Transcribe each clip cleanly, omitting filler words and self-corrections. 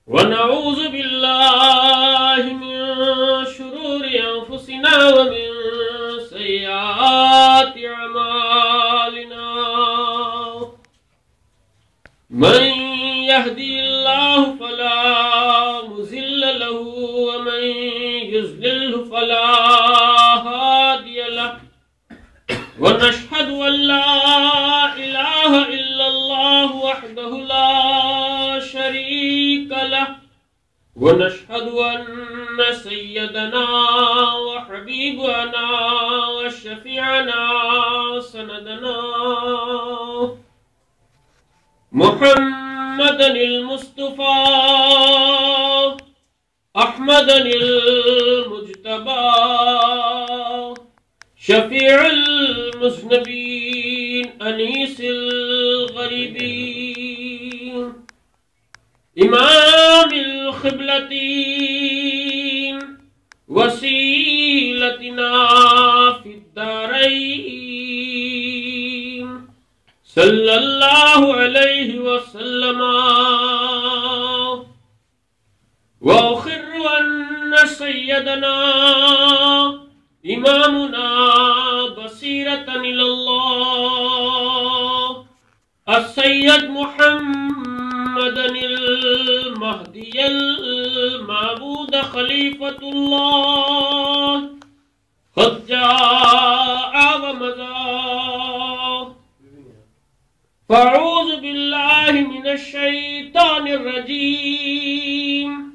ونعوذ بالله من شرور أنفسنا ومن سيئات أعمالنا من يهدي الله فلا مضل له ومن يضلل فلا هادي له ونشهد أن لا إله إلا الله وحده لا شريك له ونشهد أن سيدنا وحبيبنا وشفيعنا سندنا محمدا المصطفى أحمدا المجتبى شفيع المذنبين أنيس الغريبين إمام الخبلتين وسيلتنا في الدارين صلى الله عليه وسلم وأخر أن سيدنا إمامنا بصيرة إلى الله السيد محمد المهدي المعبود خليفة الله قد جاء ومضى فأعوذ بالله من الشيطان الرجيم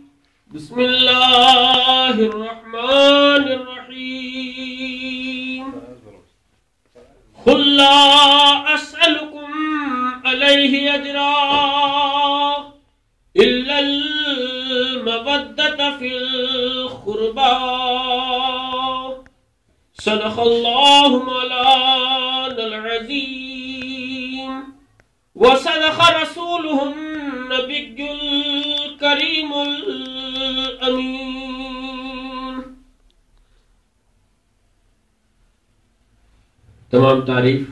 بسم الله الرحمن الرحيم قل لا أسألكم عليه أجرا إلا المودة في القربى صدق الله مولانا العظيم وصدق رسوله النبي الكريم الأمين. تمام تعریف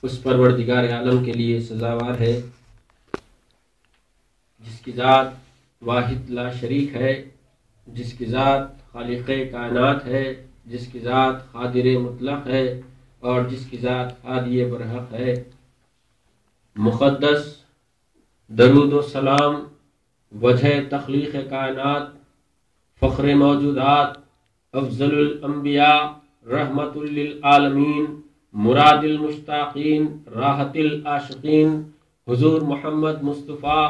اس پروردگار عالم کے لیے سزاوار ہے جس کی ذات واحد لا شریک ہے، جس کی ذات خالق کائنات ہے، جس کی ذات قادر مطلق ہے اور جس کی ذات ہادی برحق ہے. مقدس درود و سلام وجہ تخلیق کائنات، فخر موجودات، افضل الانبیاء، رحمت للعالمین، مراد المشتاقین، راحت العاشقین حضور محمد مصطفیٰ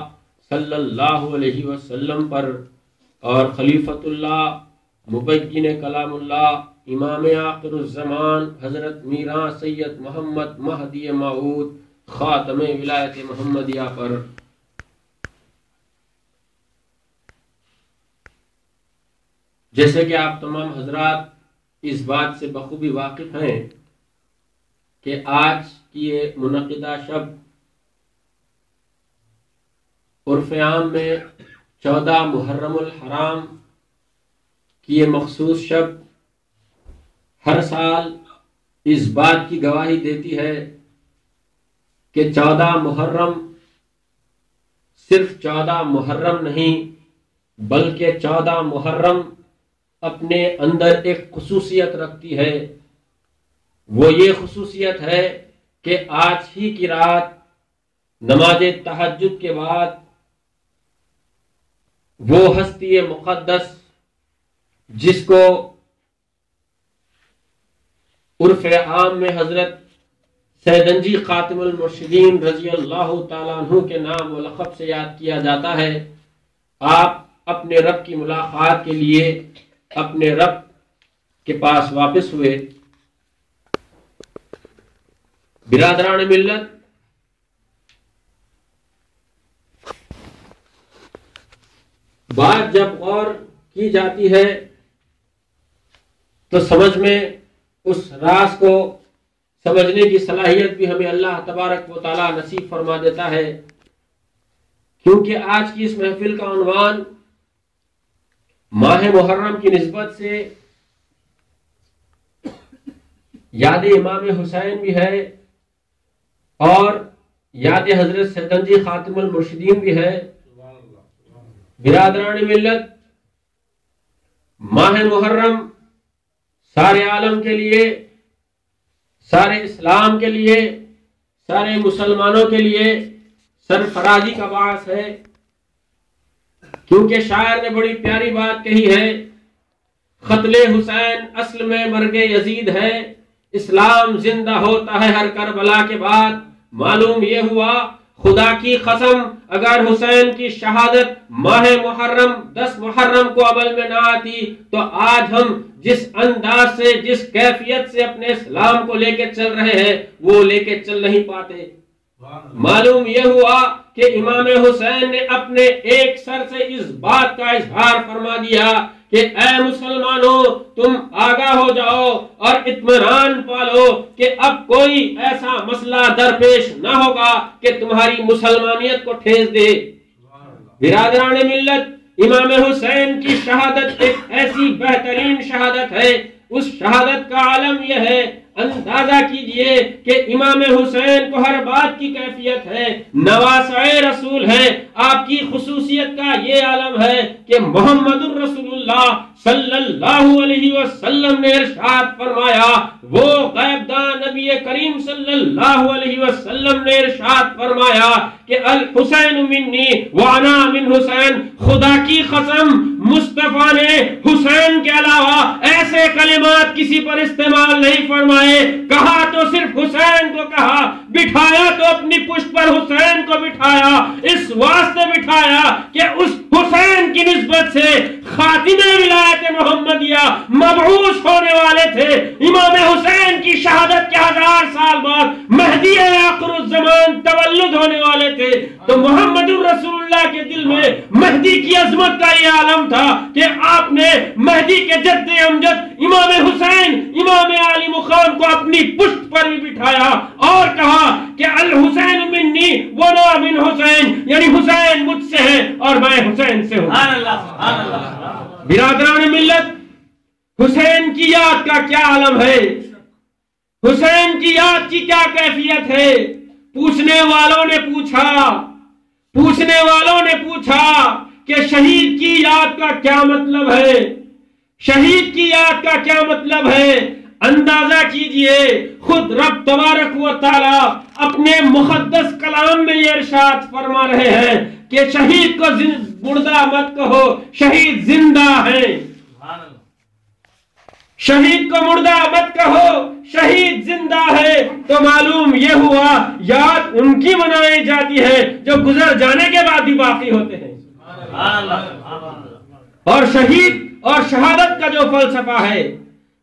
صلی اللہ علیہ وسلم پر اور خلیفۃ اللہ مبین کلام اللہ امام آخر الزمان حضرت میراں سید محمد مہدی موعود خاتم ولایت محمدیہ پر. جیسے کہ آپ تمام حضرات اس بات سے بخوبی واقف ہیں کہ آج کی یہ منعقدہ شب عرف عام میں 14 محرم الحرام کی یہ مخصوص شب ہر سال اس بات کی گواہی دیتی ہے کہ 14 محرم صرف 14 محرم نہیں بلکہ 14 محرم اپنے اندر ایک خصوصیت رکھتی ہے. وہ یہ خصوصیت ہے کہ آج ہی کی رات نماز تہجد کے بعد وہ ہستی مقدس جس کو عرف عام میں حضرت سیدنجی خاتم المرشدین رضی اللہ تعالیٰ عنہ کے نام و لقب سے یاد کیا جاتا ہے، آپ اپنے رب کی ملاقات کے لیے اپنے رب کے پاس واپس ہوئے. برادران ملت، بات جب غور کی جاتی ہے تو سمجھ میں اس راز کو سمجھنے کی صلاحیت بھی ہمیں اللہ تبارک و تعالی نصیب فرما دیتا ہے، کیونکہ آج کی اس محفل کا عنوان ماہ محرم کی نسبت سے یاد امام حسین بھی ہے اور یاد حضرت سیدنجی خاتم المرشدین بھی ہے. برادران ملت، ماہ محرم سارے عالم کے لیے، سارے اسلام کے لیے، سارے مسلمانوں کے لیے سرفرازی کا باعث ہے، کیونکہ شاعر نے بڑی پیاری بات کہی ہے، قتل حسین اصل میں مرگ یزید ہے، اسلام زندہ ہوتا ہے ہر کربلا کے بعد. معلوم یہ ہوا خدا کی قسم اگر حسین کی شہادت ماہ محرم 10 محرم کو عمل میں نہ آتی تو آج ہم جس انداز سے، جس کیفیت سے اپنے اسلام کو لے کے چل رہے ہیں وہ لے کے چل نہیں پاتے. معلوم یہ ہوا کہ امام حسین نے اپنے ایک سر سے اس بات کا اظہار فرما دیا کہ اے مسلمانوں، تم آگاہ ہو جاؤ اور اطمینان پالو کہ اب کوئی ایسا مسئلہ درپیش نہ ہوگا کہ تمہاری مسلمانیت کو ٹھیس دے. برادران ملت، امام حسین کی شہادت ایک ایسی بہترین شہادت ہے، اس شہادت کا عالم یہ ہے، اندازہ کیجئے کہ امام حسین کو ہر بات کی کیفیت ہے، نواسع رسول ہے. آپ کی خصوصیت کا یہ عالم ہے کہ محمد الرسول اللہ صلی اللہ علیہ وسلم نے ارشاد فرمایا، وہ غیب دان نبی کریم صلی اللہ علیہ وسلم نے ارشاد فرمایا کہ الحسین منی وانا من حسین. خدا کی قسم مصطفیٰ نے حسین کے علاوہ ایسے کلمات کسی پر استعمال نہیں فرمائے. کہا تو صرف حسین کو کہا، بٹھایا تو اپنی پشت پر حسین کو بٹھایا، اس واسطے بٹھایا کہ اس حسین کی نسبت سے خاتم ولایت محمدیہ مبعوث ہونے والے تھے. امام حسین کی شہادت کے 1000 سال بعد مہدی آخر الزمان تولد ہونے والے تھے. تو محمد الرسول اللہ کے دل میں مہدی کی عظمت کا یہ عالم تھا کہ آپ نے مہدی کے جد امجد امام حسین امام علی مقام کو اپنی پشت پر بھی بٹھایا اور کہا کہ الحسین منی وانا من حسین، یعنی حسین مجھ سے ہے اور میں حسین سے ہوں. برادران ملت، حسین کی یاد کا کیا عالم ہے، حسین کی یاد کی کیا کیفیت ہے. پوچھنے والوں نے پوچھا کہ شہید کی یاد کا کیا مطلب ہے، شہید کی یاد کا کیا مطلب ہے. اندازہ کیجئے خود رب تبارک و تعالی اپنے مقدس کلام میں یہ ارشاد فرما رہے ہیں کہ شہید کو مردہ مت کہو، شہید زندہ ہے. شہید کو مردہ مت کہو، شہید زندہ ہے. تو معلوم یہ ہوا یاد ان کی منائی جاتی ہے جو گزر جانے کے بعد بھی باقی ہوتے ہیں. اور شہید اور شہادت کا جو فلسفہ ہے،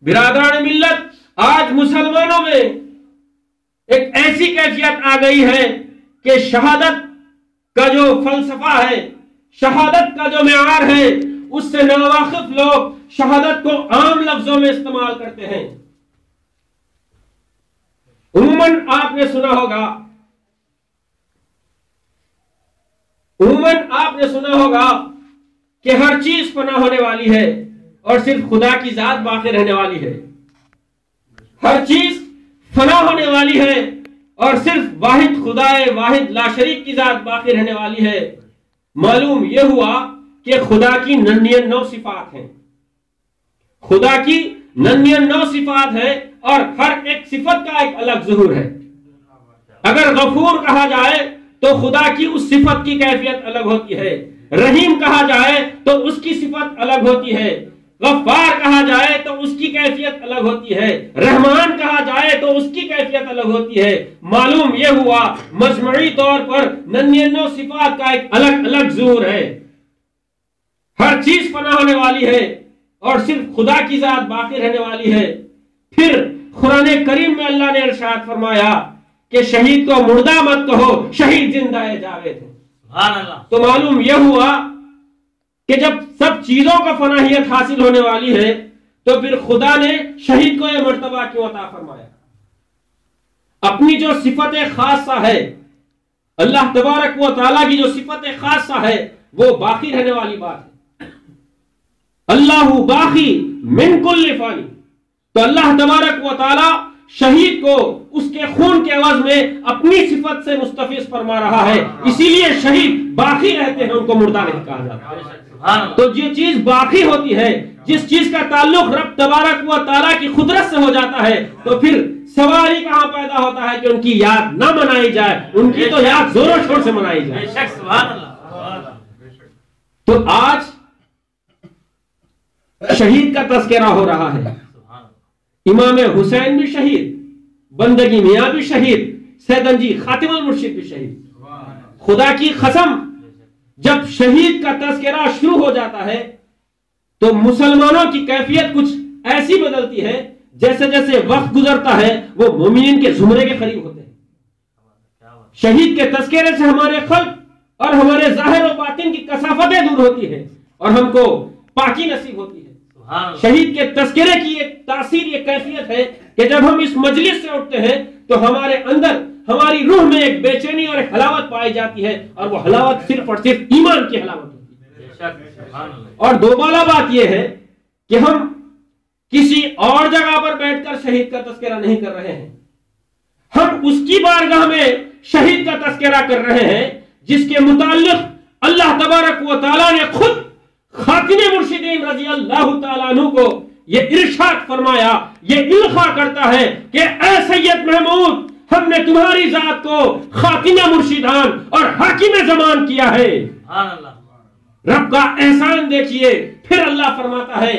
برادران ملت، آج مسلمانوں میں ایک ایسی کیفیت آ گئی ہے کہ شہادت کا جو فلسفہ ہے، شہادت کا جو معیار ہے، اس سے ناواقف لوگ شہادت کو عام لفظوں میں استعمال کرتے ہیں. عموماً آپ نے سنا ہوگا کہ ہر چیز فنا ہونے والی ہے اور صرف خدا کی ذات باقی رہنے والی ہے. ہر چیز فنا ہونے والی ہے اور صرف واحد خدا واحد لا شریک کی ذات باقی رہنے والی ہے. معلوم یہ ہوا کہ خدا کی 99 صفات ہیں، خدا کی 99 صفات ہے اور ہر ایک صفت کا ایک الگ ظہور ہے. اگر غفور کہا جائے تو خدا کی اس صفت کی کیفیت الگ ہوتی ہے. رحیم کہا جائے تو اس کی صفت الگ ہوتی ہے. غفار کہا جائے تو اس کی کیفیت الگ ہوتی ہے. رحمان کہا جائے تو اس کی کیفیت الگ ہوتی ہے. معلوم یہ ہوا مجموعی طور پر 99 صفات کا ایک الگ الگ ظہور ہے. ہر چیز فنا ہونے والی ہے اور صرف خدا کی ذات باقی رہنے والی ہے. پھر قرآن کریم میں اللہ نے ارشاد فرمایا کہ شہید کو مردہ مت کہو، شہید زندہ جاوید ہے. تو معلوم یہ ہوا کہ جب سب چیزوں کا فناہیت حاصل ہونے والی ہے تو پھر خدا نے شہید کو یہ مرتبہ کیوں عطا فرمایا. اپنی جو صفت خاصہ ہے، اللہ تبارک و تعالیٰ کی جو صفت خاصہ ہے وہ باقی رہنے والی بات ہے. اللہ باقی من کل فانی. تو اللہ تبارک و تعالیٰ شہید کو اس کے خون کے عوض میں اپنی صفت سے مستفیض فرما رہا ہے، اسی لیے شہید باقی رہتے ہیں، ان کو مردہ نہیں کہا جاتا۔ تو یہ چیز باقی ہوتی ہے، جس چیز کا تعلق رب تبارک و تعالیٰ کی قدرت سے ہو جاتا ہے، تو پھر سوال کہاں پیدا ہوتا ہے کہ ان کی یاد نہ منائی جائے، ان کی تو یاد زور و شور سے منائی جائے۔ تو آج شہید کا تذکرہ ہو رہا ہے، امام حسین بھی شہید، بندگی میاں بھی شہید، سیدنجی خاتم المرشد بھی شہید۔ خدا کی قسم، جب شہید کا تذکرہ شروع ہو جاتا ہے تو مسلمانوں کی کیفیت کچھ ایسی بدلتی ہے جیسے جیسے وقت گزرتا ہے وہ مومنین کے زمرے کے قریب ہوتے ہیں۔ شہید کے تذکرے سے ہمارے قلب اور ہمارے ظاہر و باطن کی کثافتیں دور ہوتی ہیں اور ہم کو پاکی نصیب ہوتی ہے۔ شہید کے تذکرے کی ایک تاثیر، یہ کیفیت ہے کہ جب ہم اس مجلس سے اٹھتے ہیں تو ہمارے اندر، ہماری روح میں ایک بے چینی اور ایک حلاوت پائی جاتی ہے، اور وہ حلاوت صرف اور صرف ایمان کی حلاوت ہوتی ہے۔ اور دوبالا بات یہ ہے کہ ہم کسی اور جگہ پر بیٹھ کر شہید کا تذکرہ نہیں کر رہے ہیں، ہم اس کی بارگاہ میں شہید کا تذکرہ کر رہے ہیں جس کے متعلق اللہ تبارک و تعالیٰ نے خود خاتم مرشدین رضی اللہ تعالیٰ عنہ کو یہ ارشاد فرمایا، یہ القا کرتا ہے کہ اے سید محمود، ہم نے تمہاری ذات کو خاتم مرشدان اور حاکم زمان کیا ہے۔ رب کا احسان دیکھیے، پھر اللہ فرماتا ہے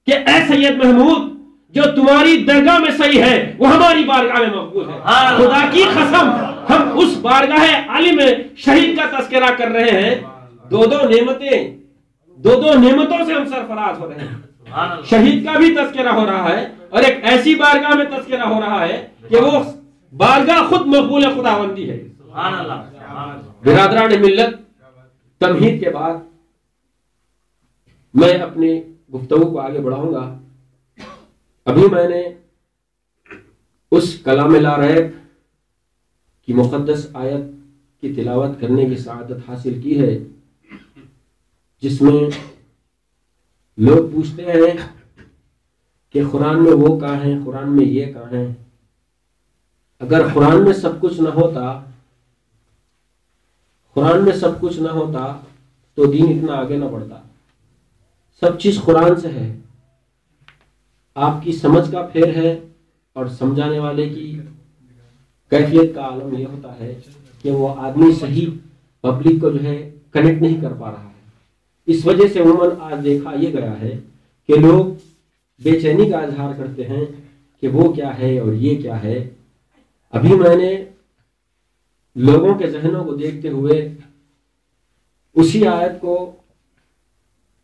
کہ اے سید محمود، جو تمہاری درگاہ میں صحیح ہے وہ ہماری بارگاہ میں مقبول ہے۔ خدا کی قسم، ہم اس بارگاہ عالی میں شہید کا تذکرہ کر رہے ہیں، دو دو نعمتوں سے ہم سرفراز ہو رہے ہیں۔ شہید کا بھی تذکرہ ہو رہا ہے اور ایک ایسی بارگاہ میں تذکرہ ہو رہا ہے کہ وہ بارگاہ خود مقبول خداوندی ہے۔ برادران ملت، تمہید کے بعد میں اپنی گفتگو کو آگے بڑھاؤں گا۔ ابھی میں نے اس کلام لا ریب کی مقدس آیت کی تلاوت کرنے کی سعادت حاصل کی ہے، جس میں لوگ پوچھتے ہیں کہ قرآن میں وہ کہاں ہیں، قرآن میں یہ کہاں ہیں۔ اگر قرآن میں سب کچھ نہ ہوتا تو دین اتنا آگے نہ بڑھتا۔ سب چیز قرآن سے ہے، آپ کی سمجھ کا پھیر ہے، اور سمجھانے والے کی کیفیت کا عالم یہ ہوتا ہے کہ وہ آدمی صحیح پبلک کو جو ہے کنیکٹ نہیں کر پا رہا ہے۔ اس وجہ سے عموماً آج دیکھا یہ گیا ہے کہ لوگ بے چینی کا اظہار کرتے ہیں کہ وہ کیا ہے اور یہ کیا ہے۔ ابھی میں نے لوگوں کے ذہنوں کو دیکھتے ہوئے اسی آیت کو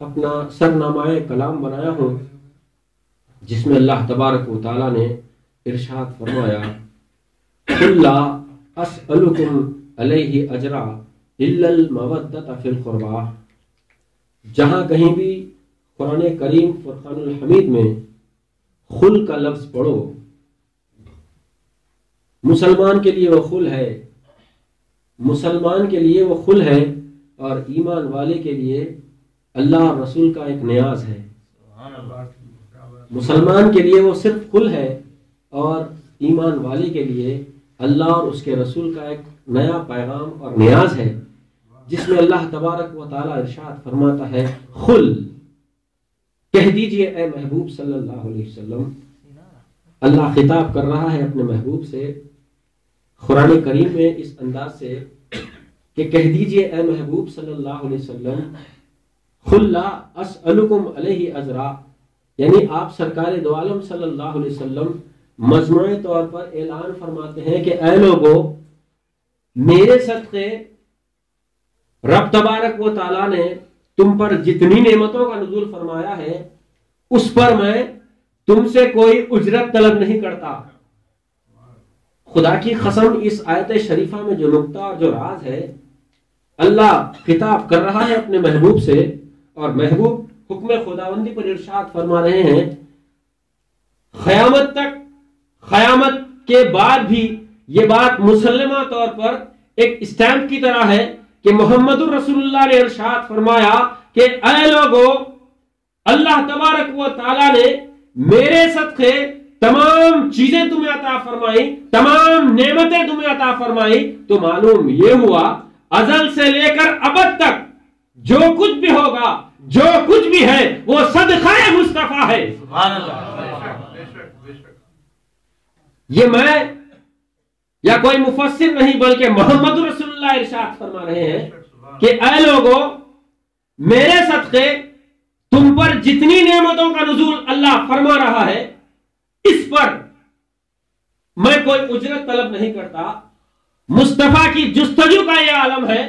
اپنا سرنامہ کلام بنایا ہوں، جس میں اللہ تبارک و تعالیٰ نے ارشاد فرمایا، قُلْ لَا أَسْأَلُكُمْ عَلَيْهِ أَجْرًا إِلَّا الْمَوَدَّةَ فِي الْقُرْبَى۔ جہاں کہیں بھی قرآن کریم فرقان الحمید میں خل کا لفظ پڑھو، مسلمان کے لیے وہ خل ہے، مسلمان کے لیے وہ خل ہے، اور ایمان والے کے لیے اللہ اور رسول کا ایک نیاز ہے۔ مسلمان کے لیے وہ صرف خل ہے، اور ایمان والے کے لیے اللہ اور اس کے رسول کا ایک نیا پیغام اور نیاز ہے، جس میں اللہ تبارک و تعالیٰ ارشاد فرماتا ہے، خل، کہہ دیجئے اے محبوب صلی اللہ علیہ وسلم۔ اللہ خطاب کر رہا ہے اپنے محبوب سے قرآن کریم میں اس انداز سے کہ کہہ دیجئے اے محبوب صلی اللہ علیہ وسلم، قُلْ لَا أَسْأَلُكُمْ عَلَيْهِ أَجْرًا، یعنی آپ سرکار دو عالم صلی اللہ علیہ وسلم مجموعی طور پر اعلان فرماتے ہیں کہ اے لوگو، میرے صدقے رب تبارک و تعالیٰ نے تم پر جتنی نعمتوں کا نزول فرمایا ہے اس پر میں تم سے کوئی اجرت طلب نہیں کرتا۔ خدا کی قسم، اس آیت شریفہ میں جو نقطہ اور جو راز ہے، اللہ خطاب کر رہا ہے اپنے محبوب سے، اور محبوب حکم خداوندی پر ارشاد فرما رہے ہیں، قیامت تک، قیامت کے بعد بھی یہ بات مسلمہ طور پر ایک اسٹیمپ کی طرح ہے کہ محمد الرسول اللہ نے ارشاد فرمایا کہ اے لوگو، اللہ تبارک و تعالیٰ نے میرے صدقے تمام چیزیں تمہیں عطا فرمائی، تمام نعمتیں تمہیں عطا فرمائی، تو معلوم یہ ہوا ازل سے لے کر ابد تک جو کچھ بھی ہوگا، جو کچھ بھی ہے، وہ صدقہ مصطفیٰ ہے۔ سبحان اللہ۔ یہ میں یا کوئی مفسر نہیں بلکہ محمد رسول اللہ ارشاد فرما رہے ہیں کہ اے لوگوں، میرے صدقے تم پر جتنی نعمتوں کا نزول اللہ فرما رہا ہے، اس پر میں کوئی اجرت طلب نہیں کرتا۔ مصطفیٰ کی جستجو کا یہ عالم ہے،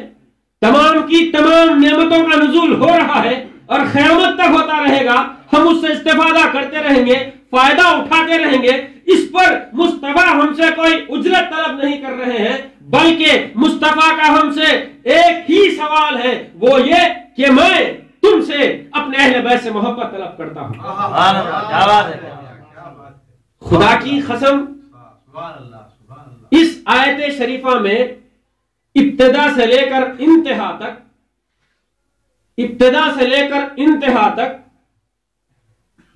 تمام کی تمام نعمتوں کا نزول ہو رہا ہے اور قیامت تک ہوتا رہے گا، ہم اس سے استفادہ کرتے رہیں گے، فائدہ اٹھاتے رہیں گے۔ اس پر مصطفیٰ ہم سے کوئی اجرت طلب نہیں کر رہے ہیں، بلکہ مصطفیٰ کا ہم سے ایک ہی سوال ہے، وہ یہ کہ میں تم سے اپنے اہل بیت سے محبت طلب کرتا ہوں۔ سبحان اللہ، کیا بات ہے۔ خدا کی قسم، اس آیت شریفہ میں ابتدا سے لے کر انتہا تک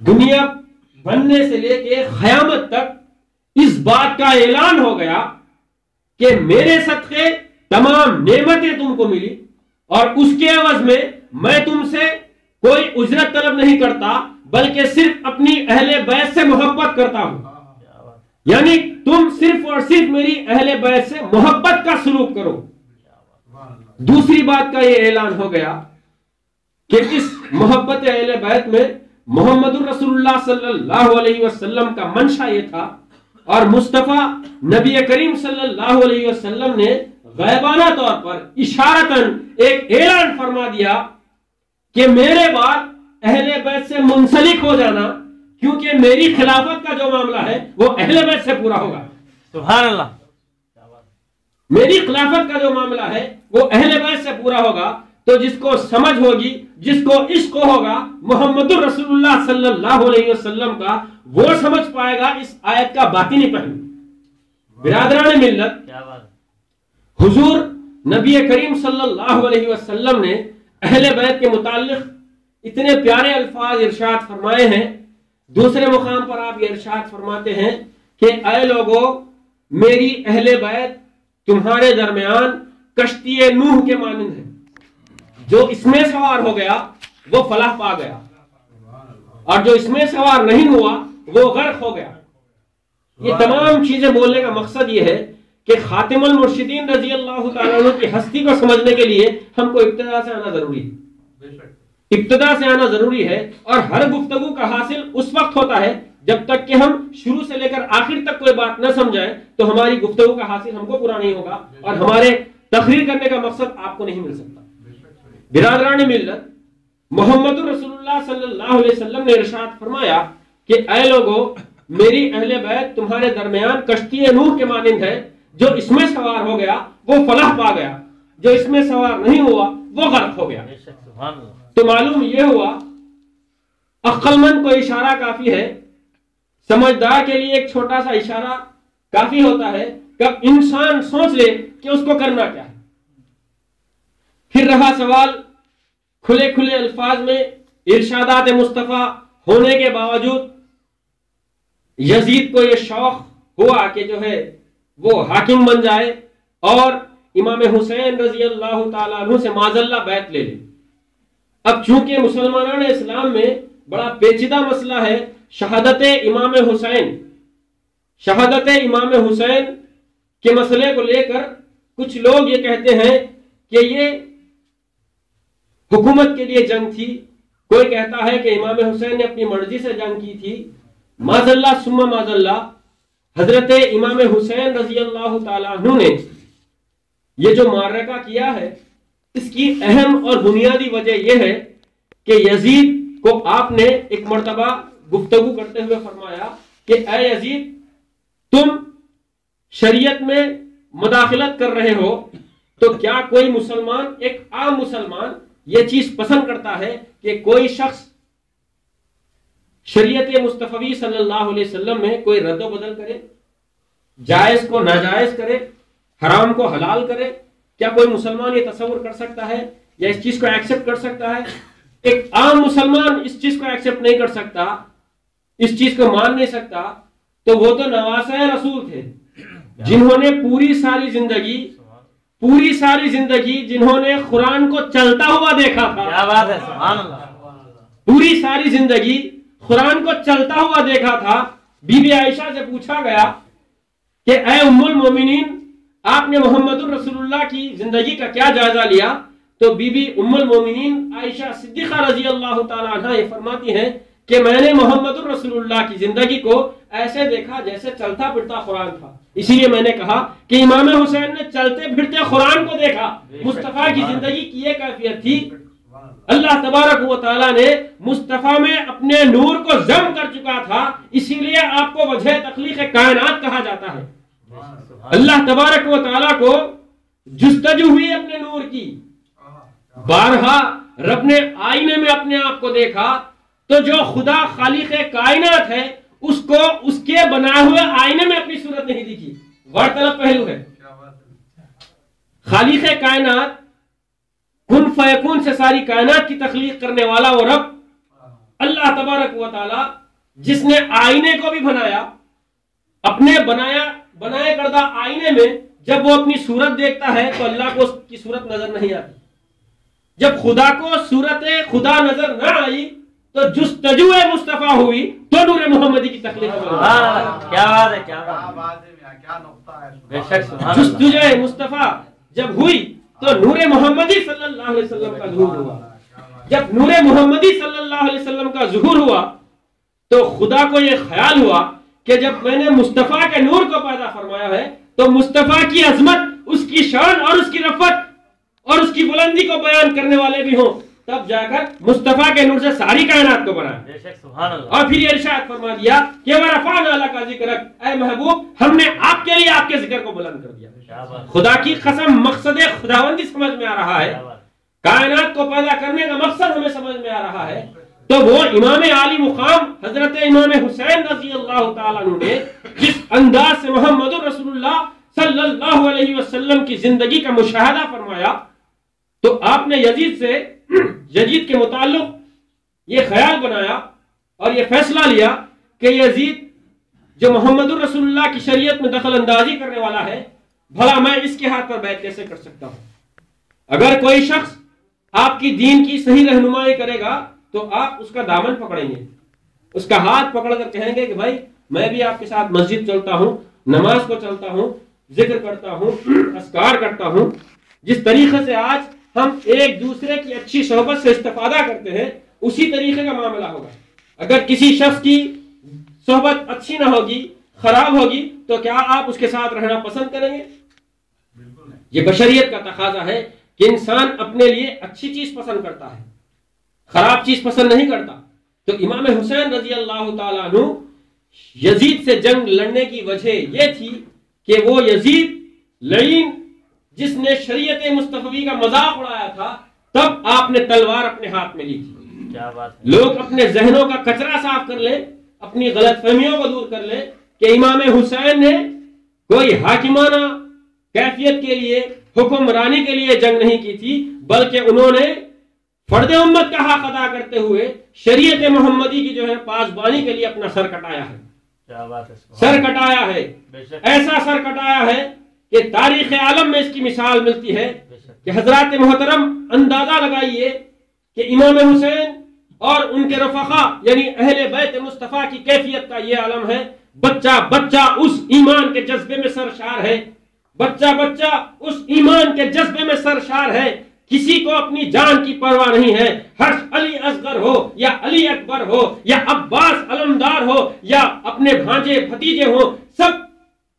دنیا بننے سے لے کے قیامت تک اس بات کا اعلان ہو گیا کہ میرے صدقے تمام نعمتیں تم کو ملی، اور اس کے عوض میں تم سے کوئی اجرت طلب نہیں کرتا، بلکہ صرف اپنی اہل بیت سے محبت کرتا ہوں۔ یعنی تم صرف اور صرف میری اہل بیت سے محبت کا سلوک کرو۔ دوسری بات کا یہ اعلان ہو گیا کہ اس محبت اہل بیت میں محمد الرسول اللہ صلی اللہ علیہ وسلم کا منشا یہ تھا، اور مصطفیٰ نبی کریم صلی اللہ علیہ وسلم نے غیبانہ طور پر اشارتاً ایک اعلان فرما دیا کہ میرے بعد اہل بیت سے منسلک ہو جانا، کیونکہ میری خلافت کا جو معاملہ ہے وہ اہل بیت سے پورا ہوگا۔ سبحان اللہ۔ میری خلافت کا جو معاملہ ہے وہ اہل بیت سے پورا ہوگا، تو جس کو سمجھ ہوگی، جس کو عشق ہوگا محمد الرسول اللہ صلی اللہ علیہ وسلم کا، وہ سمجھ پائے گا اس آیت کا باطنی پہلو۔ برادران ملت، حضور نبی کریم صلی اللہ علیہ وسلم نے اہل بیت کے متعلق اتنے پیارے الفاظ ارشاد فرمائے ہیں۔ دوسرے مقام پر آپ یہ ارشاد فرماتے ہیں کہ اے لوگو، میری اہل بیت تمہارے درمیان کشتی نوح کے مانند ہے، جو اس میں سوار ہو گیا وہ فلاح پا گیا، اور جو اس میں سوار نہیں ہوا وہ غرق ہو گیا۔ یہ تمام چیزیں بولنے کا مقصد یہ ہے کہ خاتم المرشدین رضی اللہ تعالیٰ عنہ کی ہستی کو سمجھنے کے لیے ہم کو ابتدا سے آنا ضروری ہے، ابتدا سے آنا ضروری ہے، اور ہر گفتگو کا حاصل اس وقت ہوتا ہے جب تک کہ ہم شروع سے لے کر آخر تک کوئی بات نہ سمجھائیں تو ہماری گفتگو کا حاصل ہم کو پورا نہیں ہوگا، اور ہمارے تقریر کرنے کا مقصد آپ کو نہیں مل سکتا۔ برادران ملت، محمد رسول اللہ صلی اللہ علیہ وسلم نے ارشاد فرمایا کہ اے لوگو، میری اہل بیت تمہارے درمیان کشتی نوح کے مانند ہے، جو اس میں سوار ہو گیا وہ فلاح پا گیا، جو اس میں سوار نہیں ہوا وہ غرق ہو گیا۔ تو معلوم یہ ہوا، عقل مند کو اشارہ کافی ہے، سمجھدار کے لیے ایک چھوٹا سا اشارہ کافی ہوتا ہے کہ انسان سوچ لے کہ اس کو کرنا کیا ہے۔ پھر رہا سوال کھلے کھلے الفاظ میں ارشادات مصطفیٰ ہونے کے باوجود یزید کو یہ شوق ہوا کہ جو ہے وہ حاکم بن جائے اور امام حسین رضی اللہ تعالیٰ عنہ سے معاذ اللہ بیعت لے لے۔ اب چونکہ مسلمانان اسلام میں بڑا پیچیدہ مسئلہ ہے شہادت امام حسین، شہادت امام حسین کے مسئلے کو لے کر کچھ لوگ یہ کہتے ہیں کہ یہ حکومت کے لیے جنگ تھی، کوئی کہتا ہے کہ امام حسین نے اپنی مرضی سے جنگ کی تھی۔ معاذ اللہ ثم معاذ اللہ، حضرت امام حسین رضی اللہ تعالیٰ عنہ نے یہ جو معرکہ کیا ہے، اس کی اہم اور بنیادی وجہ یہ ہے کہ یزید کو آپ نے ایک مرتبہ گفتگو کرتے ہوئے فرمایا کہ اے یزید، تم شریعت میں مداخلت کر رہے ہو، تو کیا کوئی مسلمان، ایک عام مسلمان، یہ چیز پسند کرتا ہے کہ کوئی شخص شریعت مصطفی صلی اللہ علیہ وسلم میں کوئی رد و بدل کرے، جائز کو ناجائز کرے، حرام کو حلال کرے؟ کیا کوئی مسلمان یہ تصور کر سکتا ہے یا اس چیز کو ایکسپٹ کر سکتا ہے؟ ایک عام مسلمان اس چیز کو ایکسپٹ نہیں کر سکتا، اس چیز کو مان نہیں سکتا تو وہ تو نواسہ رسول تھے، جنہوں نے پوری ساری زندگی جنہوں نے قرآن کو چلتا ہوا دیکھا تھا. کیا بات ہے، سبحان اللہ. پوری ساری زندگی قرآن کو چلتا ہوا دیکھا تھا. بی بی عائشہ سے پوچھا گیا کہ اے ام المومنین، آپ نے محمد الرسول اللہ کی زندگی کا کیا جائزہ لیا؟ تو بی بی ام المومنین عائشہ صدیقہ رضی اللہ تعالی عنہ یہ فرماتی ہیں کہ میں نے محمد الرسول اللہ کی زندگی کو ایسے دیکھا جیسے چلتا پھرتا قرآن تھا. اسی لیے میں نے کہا کہ امام حسین نے چلتے پھرتے قرآن کو دیکھا. مصطفیٰ کی زندگی کی یہ کیفیت تھی. اللہ تبارک و تعالیٰ نے مصطفیٰ میں اپنے نور کو ضم کر چکا تھا، اسی لیے آپ کو وجہ تخلیق کائنات کہا جاتا ہے. اللہ تبارک و تعالیٰ کو جستجو ہوئی اپنے نور کی. بارہا رب نے آئینے میں اپنے آپ کو دیکھا تو جو خدا خالق کائنات ہے اس کو اس کے بنائے ہوئے آئینے میں اپنی صورت نہیں دکھی. غورطلب پہلو ہے. خالق کائنات کن فیکون سے ساری کائنات کی تخلیق کرنے والا وہ رب اللہ تبارک و تعالی جس نے آئینے کو بھی بنایا، اپنے بنائے کردہ آئینے میں جب وہ اپنی صورت دیکھتا ہے تو اللہ کو اس کی صورت نظر نہیں آتی. جب خدا کو صورت خدا نظر نہ آئی تو جستجو مصطفیٰ ہوئی تو نور محمدی کی تخلیق ہوئی. کیا بات ہے، کیا بات ہے، کیا نقطہ ہے. بے شک سبحان اللہ. جستجو مصطفیٰ جب ہوئی تو نور محمدی صلی اللہ علیہ وسلم کا ظہور ہوا. جب نور محمدی صلی اللہ علیہ وسلم کا ظہور ہوا تو خدا کو یہ خیال ہوا کہ جب میں نے مصطفیٰ کے نور کو پیدا فرمایا ہے تو مصطفیٰ کی عظمت، اس کی شان اور اس کی رفعت اور اس کی بلندی کو بیان کرنے والے بھی ہوں، تب جا کر مصطفیٰ کے نور سے ساری کائنات کو بنایا. بے شک سبحان اللہ. اور پھر یہ ارشاد فرما دیا کہ وَرَفَعْنَا لَكَ ذِكْرَكَ، اے محبوب ہم نے آپ کے لیے آپ کے ذکر کو بلند کر دیا. خدا کی قسم مقصد خداوندی سمجھ میں آ رہا ہے، کائنات کو پیدا کرنے کا مقصد ہمیں سمجھ میں آ رہا ہے. تو وہ امام عالی مقام حضرت امام حسین رضی اللہ تعالیٰ عنہ نے جس انداز سے محمد رسول اللہ صلی اللہ علیہ وسلم کی زندگی کا مشاہدہ فرمایا تو آپ نے یزید کے متعلق یہ خیال بنایا اور یہ فیصلہ لیا کہ یزید جو محمد الرسول اللہ کی شریعت میں دخل اندازی کرنے والا ہے، بھلا میں اس کے ہاتھ پر بیعت کیسے کر سکتا ہوں؟ اگر کوئی شخص آپ کی دین کی صحیح رہنمائی کرے گا تو آپ اس کا دامن پکڑیں گے، اس کا ہاتھ پکڑ کر کہیں گے کہ بھائی میں بھی آپ کے ساتھ مسجد چلتا ہوں، نماز کو چلتا ہوں، ذکر کرتا ہوں، اذکار کرتا ہوں. جس طریقے سے آج ہم ایک دوسرے کی اچھی صحبت سے استفادہ کرتے ہیں اسی طریقے کا معاملہ ہوگا. اگر کسی شخص کی صحبت اچھی نہ ہوگی، خراب ہوگی، تو کیا آپ اس کے ساتھ رہنا پسند کریں گے؟ یہ بشریت کا تقاضا ہے کہ انسان اپنے لیے اچھی چیز پسند کرتا ہے، خراب چیز پسند نہیں کرتا. تو امام حسین رضی اللہ تعالیٰ عنہ یزید سے جنگ لڑنے کی وجہ یہ تھی کہ وہ یزید لعین جس نے شریعت مصطفی کا مذاق اڑایا تھا، تب آپ نے تلوار اپنے ہاتھ میں لی تھی. کیا بات ہے. لوگ اپنے ذہنوں کا کچرا صاف کر لیں، اپنی غلط فہمیوں کو دور کر لیں کہ امام حسین نے کوئی حاکمانہ کیفیت کے لیے، حکمرانی کے لیے جنگ نہیں کی تھی، بلکہ انہوں نے فرد امت کا حق ادا کرتے ہوئے شریعت محمدی کی جو ہے پاسبانی کے لیے اپنا سر کٹایا ہے. کیا بات ہے. سر کٹایا ہے، ایسا سر کٹایا ہے کہ تاریخ عالم میں اس کی مثال ملتی ہے کہ حضرات محترم اندازہ لگائیے کہ امام حسین اور ان کے رفقا یعنی اہل بیت مصطفیٰ کی کیفیت کا یہ عالم ہے. بچہ بچہ اس ایمان کے جذبے میں سرشار ہے، بچہ بچہ اس ایمان کے جذبے میں سرشار ہے. کسی کو اپنی جان کی پرواہ نہیں ہے. ہر علی اصغر ہو یا علی اکبر ہو یا عباس علمدار ہو یا اپنے بھانجے بھتیجے ہو، سب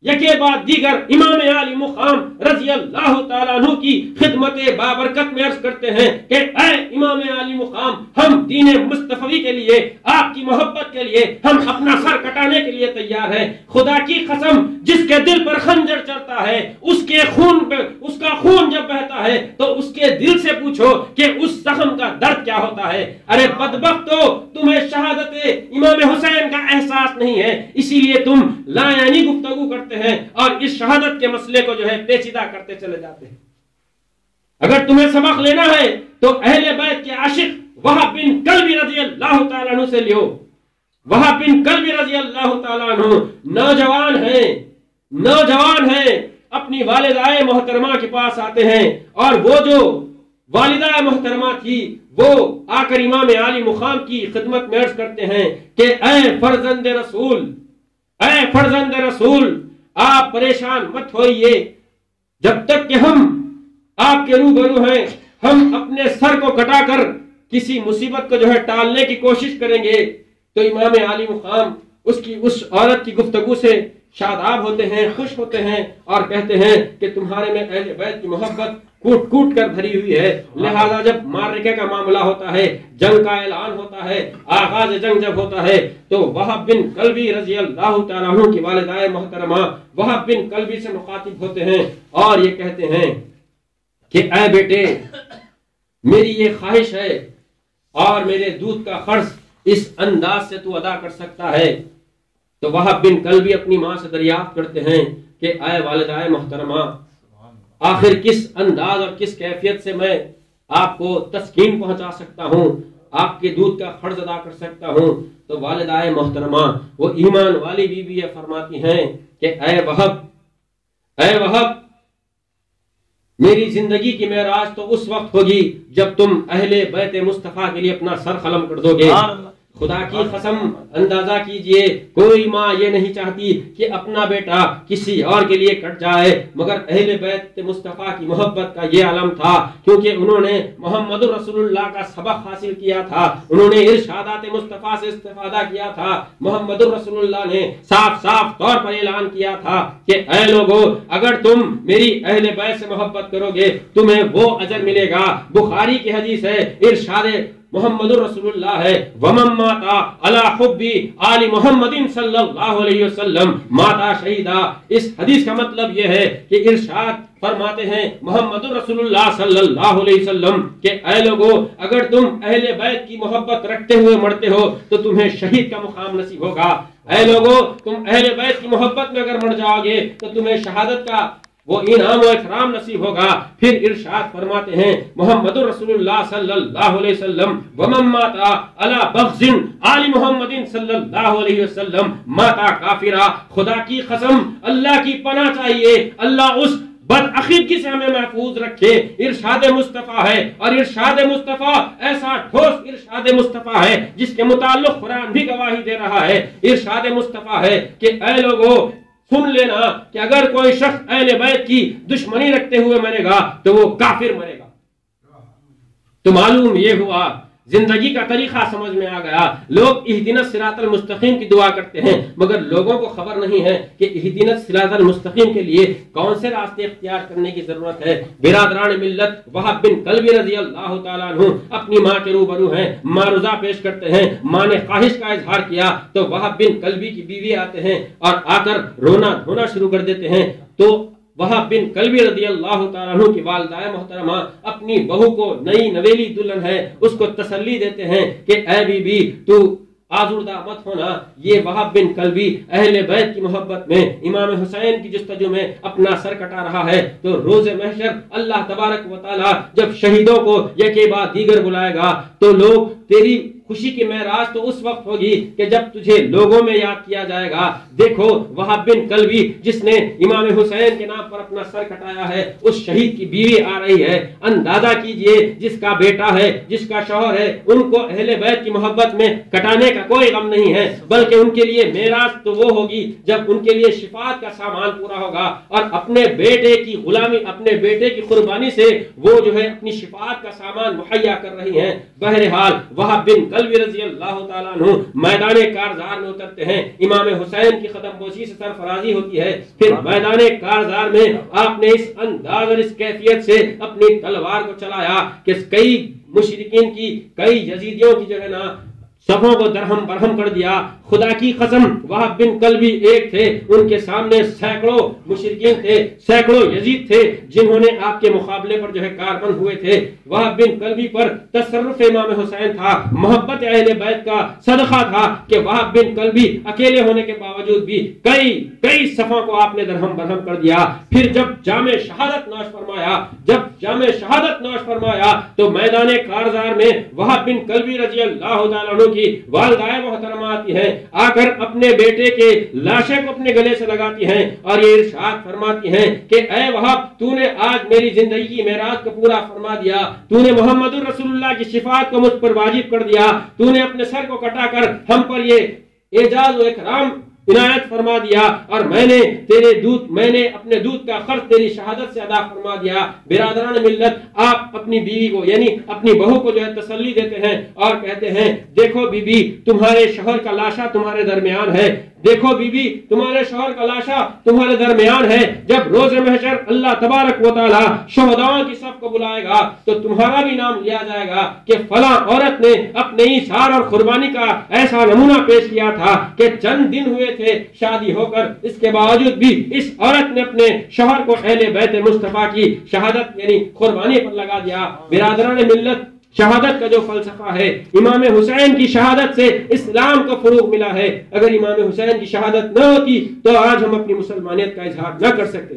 یکے بعد دیگر امام عالی مقام رضی اللہ تعالیٰ عنہ کی خدمت بابرکت میں عرض کرتے ہیں کہ اے امام عالی مقام، ہم دین مصطفی کے لیے، آپ کی محبت کے لیے ہم اپنا سر کٹانے کے لیے تیار ہیں. خدا کی قسم جس کے دل پر خنجر چڑھتا ہے اس کا خون جب بہتا ہے تو اس کے دل سے پوچھو کہ اس زخم کا درد کیا ہوتا ہے. ارے بدبختو، تمہیں شہادت امام حسین کا احساس نہیں ہے، اسی لیے تم لا یعنی گفتگو کرتے ہیں اور اس شہادت کے مسئلے کو جو ہے پیچیدہ کرتے چلے جاتے ہیں. اگر تمہیں سبق لینا ہے تو اہل بیت کے عاشق وہب بن کلب رضی اللہ تعالیٰ عنہ سے لیو. وہب بن کلب رضی اللہ تعالیٰ عنہ نوجوان ہیں اپنی والدہ محترمہ کے پاس آتے ہیں، اور وہ جو والدہ محترمہ تھی وہ آ کر امام عالی مقام کی خدمت میں عرض کرتے ہیں کہ اے فرزند رسول آپ پریشان مت ہوئیے، جب تک کہ ہم آپ کے روبرو ہیں ہم اپنے سر کو کٹا کر کسی مصیبت کو جو ہے ٹالنے کی کوشش کریں گے۔ تو امام عالی مقام اس عورت کی گفتگو سے شاداب ہوتے ہیں، خوش ہوتے ہیں اور کہتے ہیں کہ تمہارے میں اہل بیت کی محبت کوٹ کوٹ کر بھری ہوئی ہے، لہذا جب معرکے کا معاملہ ہوتا ہے، جنگ کا اعلان ہوتا ہے، آغاز جنگ جب ہوتا ہے، تو وہب بن کلبی رضی اللہ تعالیٰ عنہ کی والدہ محترمہ وہب بن کلبی سے مخاطب ہوتے ہیں اور یہ کہتے ہیں کہ اے بیٹے میری یہ خواہش ہے اور میرے دودھ کا قرض اس انداز سے تو ادا کر سکتا ہے۔ تو وہب بن کلبی اپنی ماں سے دریافت کرتے ہیں کہ اے والدہ محترمہ آخر کس انداز اور کس کیفیت سے میں آپ کو تسکین پہنچا سکتا ہوں، آپ کے دودھ کا قرض ادا کر سکتا ہوں۔ تو والدہ محترمہ وہ ایمان والی بیوی فرماتی ہیں کہ اے وہب میری زندگی کی معراج تو اس وقت ہوگی جب تم اہل بیت مصطفیٰ کے لیے اپنا سر قلم کر دو گے۔ خدا کی قسم اندازہ کیجئے کوئی ماں یہ نہیں چاہتی کہ اپنا بیٹا کسی اور کے لیے کٹ جائے، مگر اہل بیت مصطفیٰ کی محبت کا یہ علم تھا، کیونکہ انہوں نے محمد رسول اللہ کا سبق حاصل کیا تھا، انہوں نے ارشادات مصطفیٰ سے استفادہ کیا تھا۔ محمد رسول اللہ نے صاف طور پر اعلان کیا تھا کہ اے لوگو اگر تم میری اہل بیت سے محبت کرو گے تمہیں وہ اجر ملے گا۔ بخاری کی حدیث ہے، ارشاد محمد رسول اللہ ہے ومن ماتا علی حب آل محمد صلی اللہ علیہ وسلم ماتا شہیدا۔ اس حدیث کا مطلب یہ ہے کہ ارشاد فرماتے ہیں محمد رسول اللہ صلی اللہ علیہ وسلم کہ اے لوگو اگر تم اہل بیت کی محبت رکھتے ہوئے مرتے ہو تو تمہیں شہید کا مقام نصیب ہوگا۔ اے لوگو تم اہل بیت کی محبت میں اگر مر جاؤ گے تو تمہیں شہادت کا وہ انعام و اکرام نصیب ہوگا۔ پھر ارشاد فرماتے ہیں محمد رسول اللہ صلی اللہ علیہ وسلم ومن ماتا علی بغض آل محمد صلی اللہ علیہ وسلم ماتا کافرا۔ خدا کی قسم اللہ کی پناہ چاہیے، اللہ اس بدعقیدگی سے ہمیں محفوظ رکھے۔ ارشاد مصطفیٰ ہے اور ارشاد مصطفیٰ ایسا ٹھوس ارشاد مصطفیٰ ہے جس کے متعلق قرآن بھی گواہی دے رہا ہے۔ ارشاد مصطفیٰ ہے کہ اے لوگو سن لینا کہ اگر کوئی شخص اہل بیت کی دشمنی رکھتے ہوئے مرے گا تو وہ کافر مرے گا۔ تو معلوم یہ ہوا زندگی کا طریقہ سمجھ میں آ گیا۔ لوگ اہدنا الصراط المستقیم کی دعا کرتے ہیں مگر لوگوں کو خبر نہیں ہے کہ اہدنا الصراط المستقیم کے لیے کون سے راستے اختیار کرنے کی ضرورت ہے۔ برادران ملت وہب بن کلبی رضی اللہ تعالیٰ عنہ اپنی ماں کے روبرو ہیں، معروضہ پیش کرتے ہیں، ماں نے خواہش کا اظہار کیا تو وہب بن کلبی کی بیوی آتے ہیں اور آ کر رونا دھونا شروع کر دیتے ہیں۔ تو وہب بن کلبی رضی اللہ تعالیٰ عنہ کی والدہ محترمہ اپنی بہو کو نئی نویلی دلہن ہے اس کو تسلی دیتے ہیں کہ اے بی بی تو آزردہ مت ہونا۔ یہ وہب بن کلبی اہل بیت کی محبت میں امام حسین کی جستجو میں اپنا سر کٹا رہا ہے۔ تو روز محشر اللہ تبارک و تعالی جب شہیدوں کو یکے بعد دیگر بلائے گا تو لوگ تیری خوشی کی معراج تو اس وقت ہوگی کہ جب تجھے لوگوں میں یاد کیا جائے گا۔ دیکھو وہب بن کلبی جس نے امام حسین کے نام پر اپنا سر کٹایا ہے اس شہید کی بیوی آ رہی ہے۔ اندازہ کیجئے جس کا بیٹا ہے جس کا شوہر ہے ان کو اہل بیت کی محبت میں کٹانے کا کوئی غم نہیں ہے، بلکہ ان کے لیے معراج تو وہ ہوگی جب ان کے لیے شفاعت کا سامان پورا ہوگا اور اپنے بیٹے کی غلامی اپنے بیٹے کی قربانی سے وہ جو ہے اپنی شفاعت کا سامان مہیا کر رہی ہیں۔ بہرحال وہب بن کلبی رضی اللہ تعالیٰ عنہ میدان کارزار میں اترتے ہیں، امام حسین کی قدم بوسی سے سرفرازی ہوتی ہے۔ پھر میدان کارزار میں آپ نے اس انداز اور اس کیفیت سے اپنی تلوار کو چلایا کہ کئی مشرکین کی کئی یزیدیوں کی جو ہے نا صفوں کو درہم برہم کر دیا۔ خدا کی قسم وہب بن کلبی ایک تھے، ان کے سامنے سینکڑوں مشرکین تھے، سینکڑوں یزید تھے جنہوں نے آپ کے مقابلے پر جو ہے کاربند ہوئے تھے۔ وہب بن کلبی پر تصرف امام حسین تھا، محبت اہل بیت کا صدقہ تھا کہ وہب بن کلبی اکیلے ہونے کے باوجود بھی کئی صفوں کو آپ نے درہم برہم کر دیا۔ پھر جب جام شہادت نوش فرمایا تو میدان کارزار میں وہب بن کلبی رضی اللہ تعالیٰ عنہ کی والدائے محترمہ آتی ہیں، آ کر اپنے بیٹے کے لاشے کو اپنے گلے سے لگاتی ہیں اور یہ ارشاد فرماتی ہیں کہ اے وہاب، تو نے آج میری زندگی کی معراج کو پورا فرما دیا، تو نے محمد رسول اللہ کی شفاعت کو مجھ پر واجب کر دیا، تو نے اپنے سر کو کٹا کر ہم پر یہ اعزاز و اکرام عنایت فرما دیا، اور میں نے اپنے دودھ کا خرچ تیری شہادت سے ادا فرما دیا۔ برادران ملت، آپ اپنی بیوی کو یعنی اپنی بہو کو جو ہے تسلی دیتے ہیں اور کہتے ہیں دیکھو بی بی، تمہارے شوہر کا لاشا تمہارے درمیان ہے، دیکھو بی بی، تمہارے شوہر کا لاشا تمہارے درمیان ہے، جب روز محشر اللہ تبارک و تعالی شہداء کی صف کو بلائے گا تو تمہارا بھی نام لیا جائے گا کہ فلاں عورت نے اپنے ایثار اور قربانی کا ایسا نمونہ پیش کیا تھا کہ چند دن ہوئے تھے شادی ہو کر، اس کے باوجود بھی اس عورت نے اپنے شوہر کو اہل بیت مصطفیٰ کی شہادت یعنی قربانی پر لگا دیا۔ برادران ملت، شہادت کا جو فلسفہ ہے، امام حسین کی شہادت سے اسلام کو فروغ ملا ہے۔ اگر امام حسین کی شہادت نہ ہوتی تو آج ہم اپنی مسلمانیت کا اظہار نہ کر سکتے۔